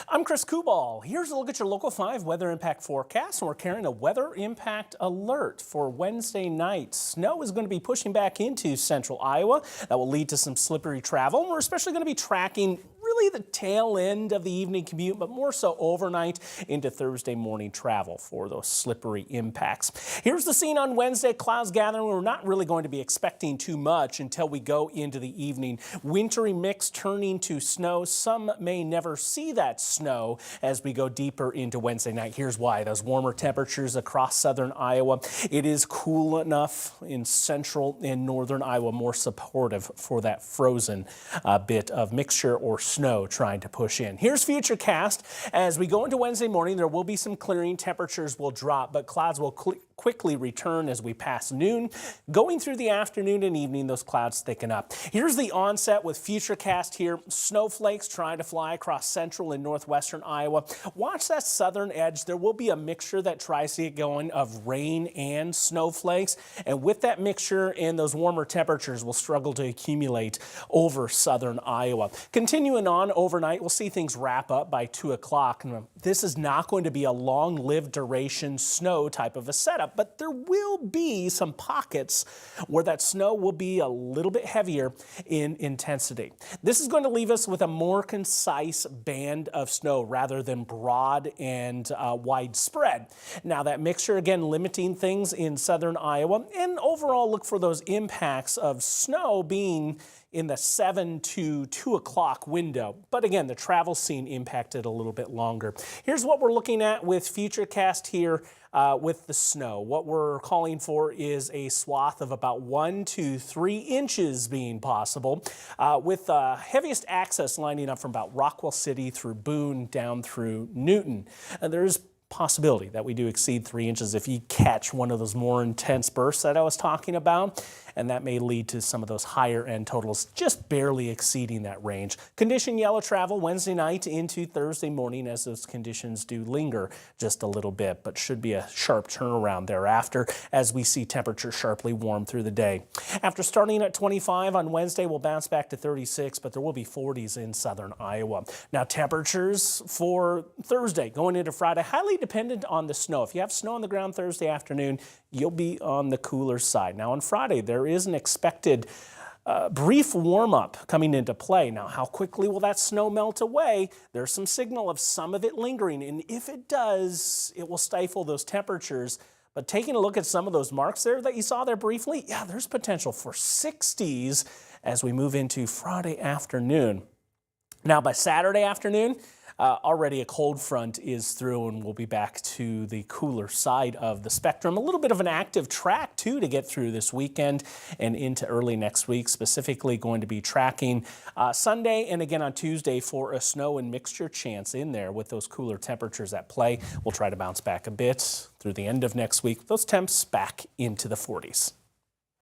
I'm Chris Kubal. Here's a look at your Local 5 weather impact forecast, and we're carrying a weather impact alert for Wednesday night. Snow is going to be pushing back into central Iowa. That will lead to some slippery travel. And we're especially going to be tracking really the tail end of the evening commute, but more so overnight into Thursday morning travel for those slippery impacts. Here's the scene on Wednesday. Clouds gathering. We're not really going to be expecting too much until we go into the evening. Wintry mix turning to snow. Some may never see that snow as we go deeper into Wednesday night. Here's why. Those warmer temperatures across southern Iowa. It is cool enough in central and northern Iowa, more supportive for that frozen bit of mixture or snow trying to push in. Here's Futurecast. As we go into Wednesday morning, there will be some clearing. Temperatures will drop, but clouds will quickly return as we pass noon. Going through the afternoon and evening, those clouds thicken up. Here's the onset with Futurecast here. Snowflakes trying to fly across central and northwestern Iowa. Watch that southern edge. There will be a mixture that tries to get going of rain and snowflakes. And with that mixture and those warmer temperatures, will struggle to accumulate over southern Iowa. Continuing on overnight, we'll see things wrap up by 2 o'clock. This is not going to be a long-lived duration snow type of a setup, but there will be some pockets where that snow will be a little bit heavier in intensity. This is going to leave us with a more concise band of snow rather than broad and widespread. Now that mixture, again, limiting things in southern Iowa, and overall look for those impacts of snow being in the 7 to 2 o'clock window. But again, the travel scene impacted a little bit longer. Here's what we're looking at with Futurecast here with the snow. What we're calling for is a swath of about 1 to 3 inches being possible, with heaviest access lining up from about Rockwell City through Boone down through Newton. And there's possibility that we do exceed 3 inches if you catch one of those more intense bursts that I was talking about, and that may lead to some of those higher end totals just barely exceeding that range. Condition yellow travel Wednesday night into Thursday morning as those conditions do linger just a little bit, but should be a sharp turnaround thereafter as we see temperatures sharply warm through the day. After starting at 25 on Wednesday, we'll bounce back to 36, but there will be 40s in southern Iowa. Now temperatures for Thursday going into Friday, highly dependent on the snow. If you have snow on the ground Thursday afternoon, you'll be on the cooler side. Now on Friday, there is an expected brief warm-up coming into play. Now, how quickly will that snow melt away? There's some signal of some of it lingering, and if it does, it will stifle those temperatures. But taking a look at some of those marks there that you saw there briefly, yeah, there's potential for 60s as we move into Friday afternoon. Now, by Saturday afternoon, already a cold front is through and we'll be back to the cooler side of the spectrum. A little bit of an active track too to get through this weekend and into early next week. Specifically going to be tracking Sunday and again on Tuesday for a snow and mixture chance in there with those cooler temperatures at play. We'll try to bounce back a bit through the end of next week. Those temps back into the 40s.